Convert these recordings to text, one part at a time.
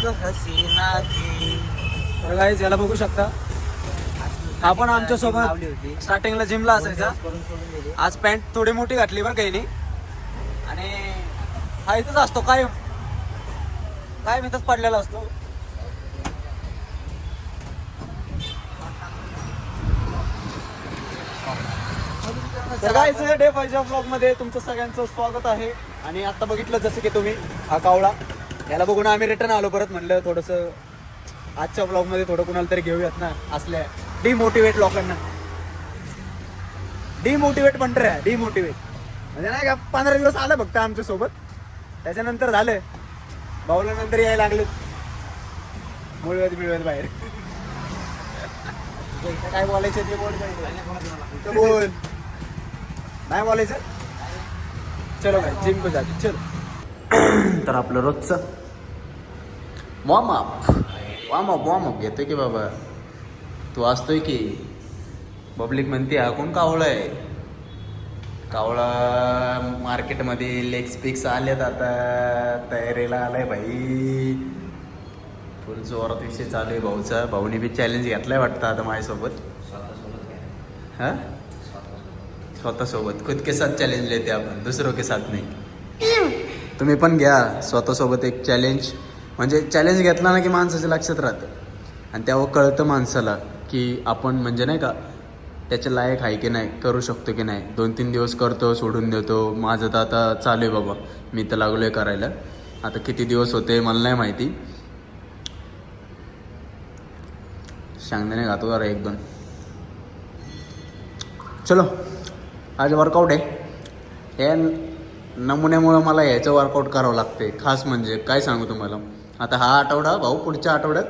एक हसीना थी. तर गाईज याला बघू शकता, हा पण आमच्या सोबत स्टार्टिंगला जिमला असायचा. आज पॅन्ट थोडी मोठी घातली बरं काही नाही, आणि हा इथंच असतो काय काय इथंच पडलेला असतो. तर गाईज डे 5 ब्लॉग मध्ये तुमचं सगळ्यांचं स्वागत आहे. आणि आता बघितलं जसं की तुम्ही हा कावळा, याला बघून आम्ही रिटर्न आलो. परत म्हणलं थोडंसं आजच्या ब्लॉग मध्ये थोडं कुणाला तरी घेऊयात ना, असल्या डिमोटिवेट लोकांना. डिमोटिवेट म्हणतो रे, डिमोटिवेट म्हणजे नाही का, 15 दिवस आलं फक्त आमच्या सोबत, त्याच्यानंतर झालं भाऊला नंतर यायला लागले मुळव्यात बिळव्यात बाहेर. काय बोलायचं ते बोल, बोल नाही बोलायचं. चलो काय जिम को जाते चलो. तर आपलं रोजचं वॉर्मअप घेतोय की बाबा, तू असतोय की. पब्लिक म्हणते हा कोण कावळा आहे. कावळा मार्केटमध्ये लेग्स पिक्स आलेत, आता तयारीला आलाय भाई. फुल जोरात विषय चालू आहे भाऊचा. भाऊने बी चॅलेंज घेतलाय वाटतं आता माझ्यासोबत. हां स्वतःसोबत खुद के साथ चॅलेंज लेते आपण, दुसरों के साथ नाही. तुम्ही पण घ्या स्वतःसोबत एक चॅलेंज. म्हणजे चॅलेंज घेतला ना की माणसाच्या लक्षात राहतं, आणि तेव्हा कळतं माणसाला की आपण म्हणजे नाही का त्याच्या लायक आहे की नाही, करू शकतो की नाही. 2-3 दिवस करतो, सोडून देतो. माझं तर आता चालू आहे बाबा, मी तर लागलो आहे करायला. आता किती दिवस होते मला नाही माहिती. शेंगदाणे घातो जरा 1-2. चलो आज वर्कआउट आहे. हे नमुन्यामुळं मला ह्याचं वर्कआउट करावं लागते खास. म्हणजे काय सांगू तुम्हाला, आता हा आठवडा भाऊ, पुढच्या आठवड्यात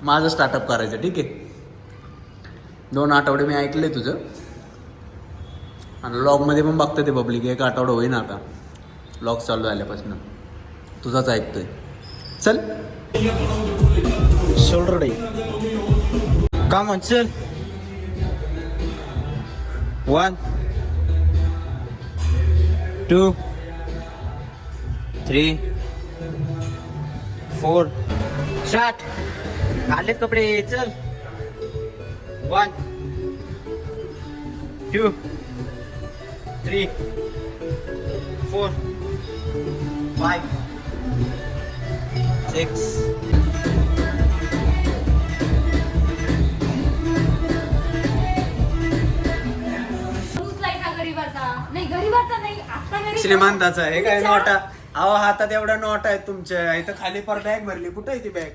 माझं स्टार्टअप करायचं. ठीक आहे, 2 आठवडे मी ऐकले तुझं, आणि व्लॉगमध्ये पण बघतं ते पब्लिक. 1 आठवडा होईना आता व्लॉग चालू झाल्यापासून, तुझाच ऐकतोय. चल शोल्डर डे का म्हण चल. 1 2 3 4 स्टार्ट. घालेत कपडे चल. 1 2 3 4 5 6 श्रीमंताचा आहे काय नोटा. अहो हातात एवढ्या नोटा आहेत तुमच्या, इथं खाली पर बॅग भरली. कुठे आहे ती बॅग?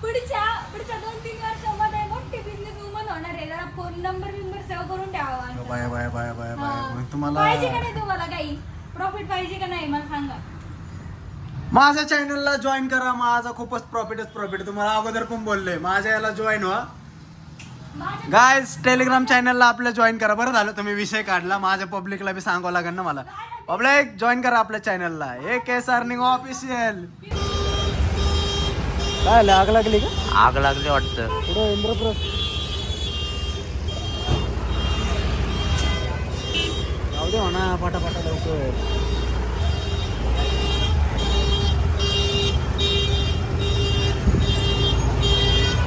पुढच्या 2-3 वर्षामध्ये मोठी बिझनेस वुमन होणार आहे. जरा फोन नंबर सेव्ह करून ठेवा. बाय. तुम्हाला पाहिजे का नाही, तुम्हाला काही प्रॉफिट पाहिजे का नाही मला सांगा. माझ्या चॅनलला जॉईन करा. माझा खूपच प्रॉफिट. तुम्हाला अगोदर पण बोललोय, माझ्या याला जॉईन व्हा. गायज टेलिग्राम चॅनलला आपल्या जॉईन करा. बरं झालं तुम्ही विषय काढला, माझ्या पब्लिकला बी सांगावं लागेल ना मला. पब्लिक जॉईन करा आपल्या चॅनलला, AK अर्निंग ऑफिशियल. काय आग लागली का? आग लागली वाटतं. पुढं इंद्रप्रस्थ जाऊ दे म्हणा, पाटा लवकर.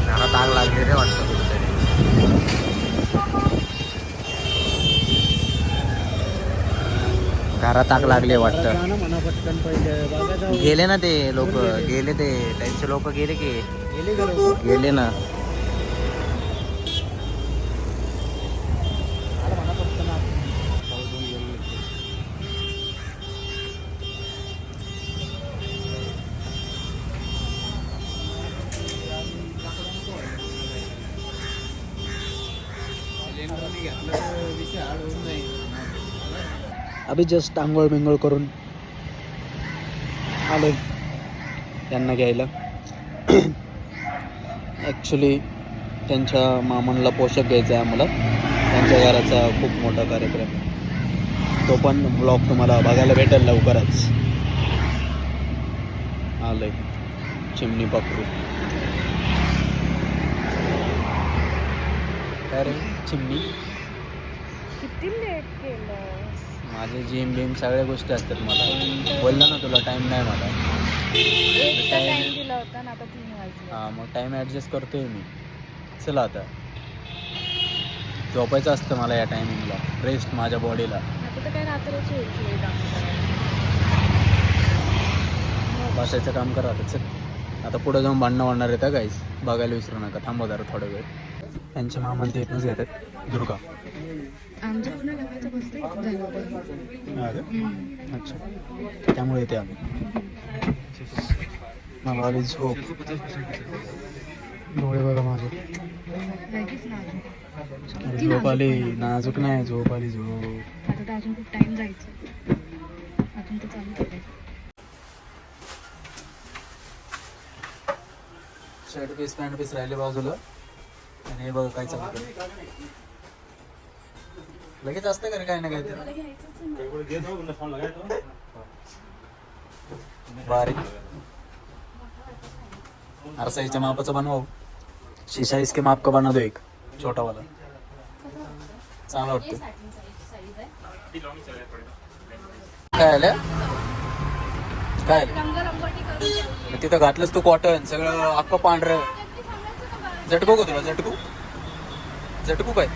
घरात आग लागली रे वाटतं कुठेतरी. घरात आग लागली वाटतं. म्हणा पटकन पहिले गेले ना ते लोक, गेले ते त्यांचे लोक गेले की गेले ना. अभि जस्ट आंघोळ बिंघोळ करून आलोय त्यांना घ्यायला. ॲक्च्युली त्यांच्या मामांना पोशाख घ्यायचा आहे आम्हाला. त्यांच्या घराचा खूप मोठा कार्यक्रम, तो पण ब्लॉग तुम्हाला बघायला भेटेल लवकरच. आलोय चिमणी पकडू. काय रे चिमणी, किती लेट केलं. माझे जिम बिम सगळ्या गोष्टी असतात मला. बोलला ना तुला टाईम नाही मला. टाइम दिला होता ना, आता 3 वाजले. हां मग टाईम ॲडजस्ट करतोय मी. चला आता झोपायचं असतं मला या टायमिंगला. रेस्ट माझ्या बॉडीला. आता तर काय रात्रीच होईल. बसायचं काम करा आता. चल आता पुढे जाऊन भांडणं वाढणार आहेत काहीच. बघायला विसरू नका. थांबा जरा थोडा वेळ. त्यांच्या मामाला ते इथनंच घेतात दुर्गा. आमच्या पूर्ण गावाचं बसतं इथं झालं होतं. अच्छा त्यामुळे येते आम्ही. मला आली झोप. डोळे बघा माझे. लगेच नाजूक. अरे झोप आली. नाजूक नाही, झोप आली झोप. आता तर अजून खूप टाइम जायचं. अजून तर चालू करायचं. शर्ट पीस पॅन्ट पीस राहिले बाजूला. आणि हे बघा काय चालू. लगेच असतं का रे काय ना काय ते. बारीक अरसाईच्या मापाचं बनवावं. शीशा इसके माप का बना दो एक छोटा वाला. चांगला वाटतं. काय आलं काय तिथं घातलंस तू कॉटन सगळं अख्खं पांढरं. झटकू का तुला? झटकू काय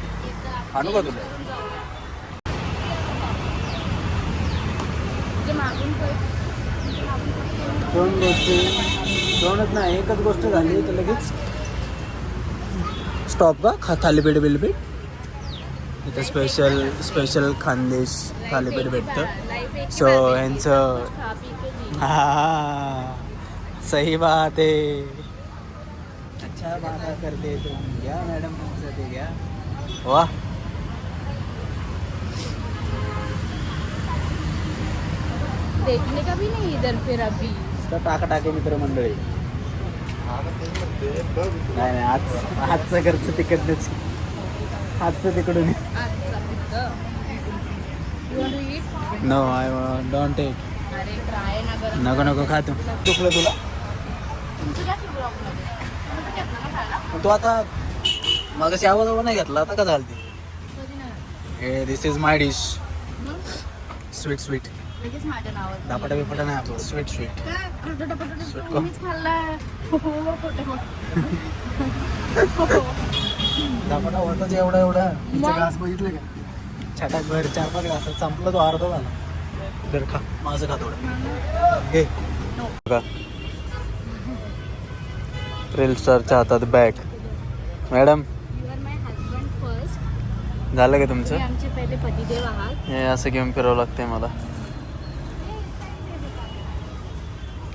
आणू का तुला? दोन गोष्टी दोनच नाही एकच गोष्ट झाली तर लगेच स्टॉप का थालीपीठ बिलपीठ. इथं स्पेशल खानदेश थालीपीठ भेटतं. सो यांचं हा सही बात आहे. अच्छा बात करते तुम. घ्या मॅडम तुमचं ते घ्या. वा देखने का भी नहीं इधर फिर अभी. टाका टाके मित्र मंडळी. नाही आजचं घरचं तिकडनंच. आजचं तिकडून. No I don't take. अरे ट्राय ना कर. नको खा तू. चुकलं तुला. तू आता मगाशी आवाज नाही घेतला. आता का झालं ते. दिस इज माय डिश. स्वीट लगेच माझ्या नावावर. दापाटा बिपाटा नाही आपलं. स्वीट तुम्हीच खाल्ला. दापाटा होताच एवढा घास बघितलं का. छटाक भर 4-5 घासात संपलं. तो अर्धा झाला. तर खा माझं खा थोडं. हे बघा रील स्टारच्या हातात bag. Madam you are my husband first. झालं का तुमचं? आमचे पहिले पतिदेव आहात. हे असं घेऊन फिरावं लागतंय मला.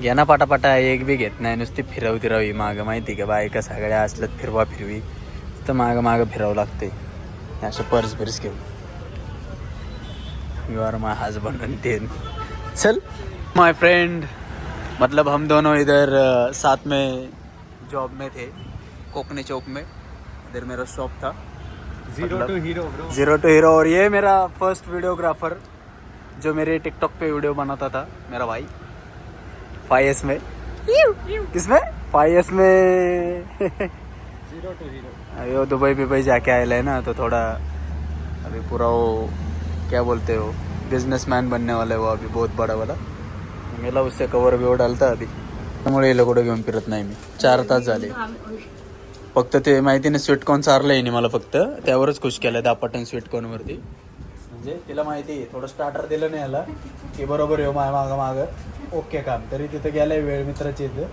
घ्या ना पाटापाटा. एक बी घेत नाही. नुसती फिरवी मागं. माहिती का बायका सगळ्या असल्यात फिरवी तर मागं फिरावं लागते. असं पर्स घेऊन. You are my husband and चल माय फ्रेंड. मतलब हम दोनों इधर साथ में जॉब में थे कोकने चौक में. इधर मेरा शॉप था. Zero to hero. और ये मेरा फर्स्ट वीडियोग्राफर जो मेरे टिकटॉक पे वीडियो बनाता था मेरा भाई 5S में. किसमें 5S में. Ziro to hero. दुबई जाके आया है ना तो थोड़ा अभी पूरा वो क्या बोलते हो बिजनेसमॅन बनने वाला है वो अभी बहुत बड़ा वाला. मेला उससे कवर बिवर डालता अभी. त्यामुळे याला कुठं घेऊन फिरत नाही मी. 4 तास झाले. फक्त ते माहिती नाही स्वीटकॉर्न चारलंय नाही मला. फक्त त्यावरच खुश केलं दापाटन स्वीटकॉर्नवरती. म्हणजे तिला माहिती आहे थोडं स्टार्टर दिलं नाही याला की बरोबर येऊ मागं ओके काम. तरी तिथं गेलाय वेळ मित्राची इथं.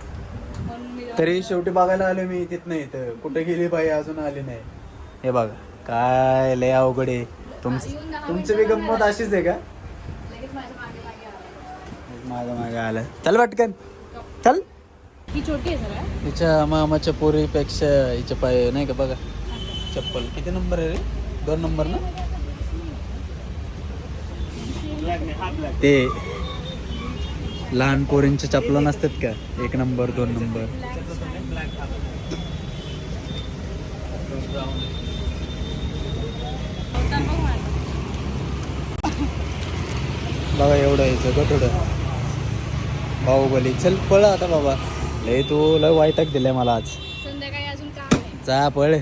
तरी शेवटी बघायला आले मी तिथनं. इथं कुठे गेली बाई अजून आली नाही. हे बघा काय लय अवघड आहे. तुमची बी गंमत अशीच आहे का? माझं मागे आलं. चल पटकन चल. ही छोटी आहे सगळ्या. हिच्या मामाच्या पोरीपेक्षा हिच्या पाय नाही का बघा. चप्पल किती नंबर आहे रे? 2 नंबर ना. ते लहान पोरींच्या चपला नसतात का 1 नंबर 2 नंबर. बघा एवढं यायचं का थोडं. बाहुबली. चल पळ आता बाबा. लय तू लय वाईटाक दिलाय मला आज. संध्याकाळी अजून काम आहे. जा पळ.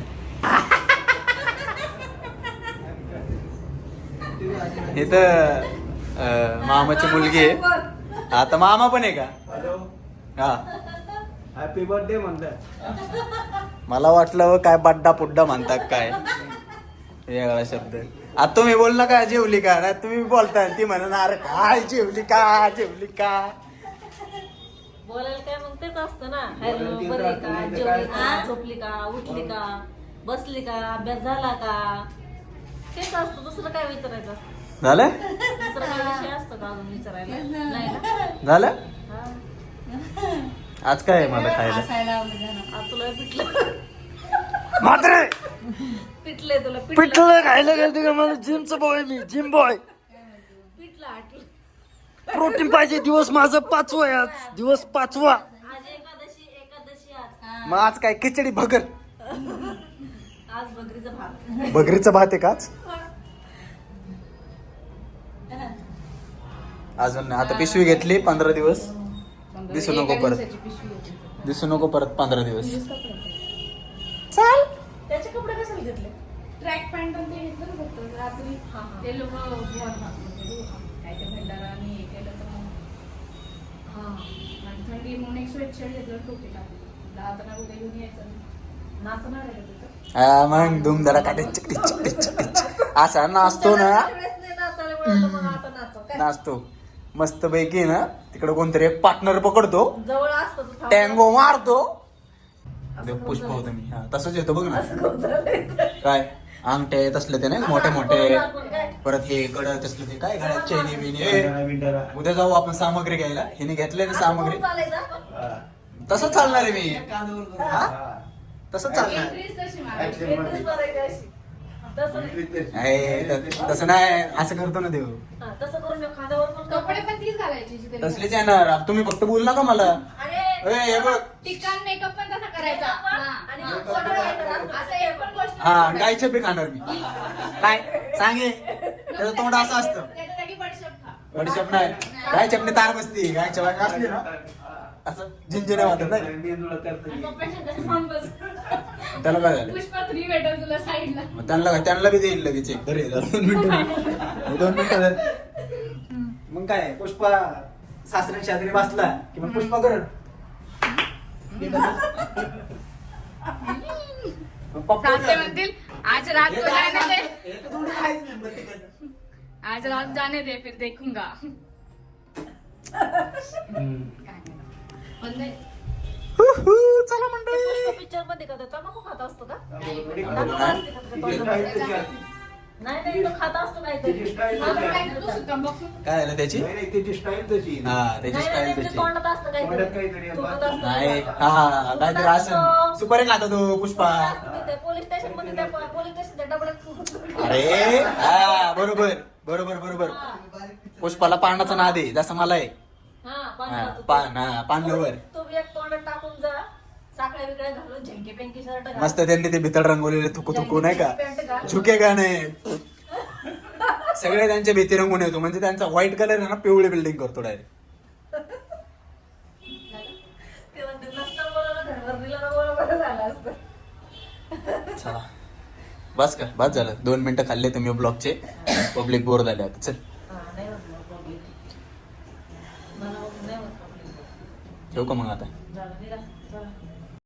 इथं मामाची मुलगी आहे. आता मामा पण आहे का? हॅलो हा. हॅपी बर्थडे म्हणतात. मला वाटलं काय बड्डा पुड्डा म्हणतात काय वेगळा शब्द. आता तुम्ही बोलला का जेवली का? नाही तुम्ही बोलताय ती म्हणणार काय जेवली का जेवली का. बोलायला काय मग तेच असतं ना. हॅलो, बरी आहे का, जेवली का, झोपली का, उठली का, बसली का, अभ्यास झाला का, तेच असतं. दुसरं काय विचारायचं असतं? झालं दुसरा काय विषय असतो का अजून विचारायला? नाही ना. झालं. हा. आज काय आहे मला खायला? आता तुला पिठलं मात्र पिठलंय तुला पिठलं पिठलं खायला गेलं का? मला जिमचं बॉय, मी जिम बॉय. पिठलं आटलं. प्रोटीन पाहिजे. दिवस माझं 5वा आहे आज. दिवस 5वा. आज एकादशी आज. मग आज काय खिचडी भगर? आज बकरीचं भात. भगरीचा भात आहे का आज? अजून नाही. आता पिशवी घेतली 15 दिवस. दिसू नको परत. दिसू नको परत 15 दिवस. चाल. त्याचे कपडे कशाला घेतले? ट्रॅक पॅन्ट ते घेतलं ना फक्त रात्री. ते लोक काय ते भंडाराने हे केलं तर मग आणि थंडी म्हणून एक स्वेटशर्ट घेतलं टोपी टाकली. आता ना उद्या घेऊन यायचं. नाचणार आहे का तिथं? मग धूम धडा काटे चिकटी चिकटी चिकटी असा नाचतो ना. नाचायला मिळालं मग आता नाचव काय? नाचतो मस्त पैकी ना. तिकडे कोणतरी एक पार्टनर पकडतो, जवळ असतो तू थांब. टँगो मारतो. असं पुष्प कोण होतं मी. हा तसंच येतो बघ ना. असं कोण चाललंय? काय अंगठे तसले ते नाही मोठे मोठे. आपण काय? परत हे गड तसले ते काय गळ्यात चैनी बिनी. उद्या जाऊ आपण सामग्री घ्यायला. हिने घेतले ना असं सामग्री. कोण चालायचं आपण? तसं चालणार आहे मी. तसं चालणार. एंट्रीज तशी मारायची. एंट्रीच मारायची अशी. तसं नाही. तसं नाही. असं करतो ना देव. हा, तसं करून ठेव. खांद्यावर पण कपडे पण तीच घालायची जिथे तसलीच येणार. तुम्ही फक्त बोल नका मला. अरे हे बघ. ठिकाण मेकअप पण तसा करायचा. आणि मग सोडा घालायचा. असं एक पण गोष्ट हा गायचे बी खाणार मी. काय सांगे त्याचं तोंड असं असतं. त्याच्या जागी बडीशेप खा. बडीशेप नाही. गायच्या तार बसती. गायच्या बायका असली ना असं झिंजिने वाटत नाही. आणि पप्पाच्या घरी जाऊन बस. त्याला काय झालं? पुष्पा 3 भेटेल तुला साईडला. मग त्यांना बी देईल लगेच एक. धर हे, धर. 2 मिनिटं 2 मिनिटं धर. मग काय पुष्पा सासऱ्या शेजारी बसला की मग पुष्पा कर. सासरे म्हणतील आज रात को जाने दे. आज रात जाने दे फिर देखूंगा. पण ते चला मंडळी. पिक्चर मध्ये का ते तंबाखू खात असतो का? तंबाखू असते का त्याच्या तोंडामध्ये? नाही नाही, तो खात असतो काहीतरी. मला माहिती तू तंबाखू. काय झालं त्याची? त्याची स्टाईल तशी. हा त्याची नाही नाही, स्टाईल त्याच्या त्याची. तोंडात असतं तोंडात काहीतरी काहीतरी. थुंकत असतं नाही ते. हा काहीतरी असं सुपारी खातो तो पुष्पा. पोलीस स्टेशन मध्ये त्या पोलीस स्टेशनच्या डबड्यात थुंकत. अरे हा बरोबर बरोबर बरोबर. पुष्पाला पानाचा नाद आहे जसं मला आहे. हा, हा, पान पान लवर. तू बी एक तोंडात टाकून जा. साखळ्या बिकड्या घालून झेंके पेंकी शर्ट घाल. मस्त त्यांनी ते भितड रंगवलेले थुकू थुकू नाही का. झुके का नाही. सगळे त्यांच्या भीती रंगून येतो. म्हणजे त्यांचा व्हाईट कलर आहे ना पिवळी बिल्डिंग करतो डायरेक्ट. ते म्हणते नसतं बोलावलं घरभर दिलं ना बरोबर झालं असतं. चला बस का बस झालं. 2 मिनिटं खाल्ले तुम्ही ब्लॉगचे. पब्लिक बोर झाले आता. चल हा, नाही होत मग public. मला नाही होत public. ठेवू का मग आता? झालं निघा.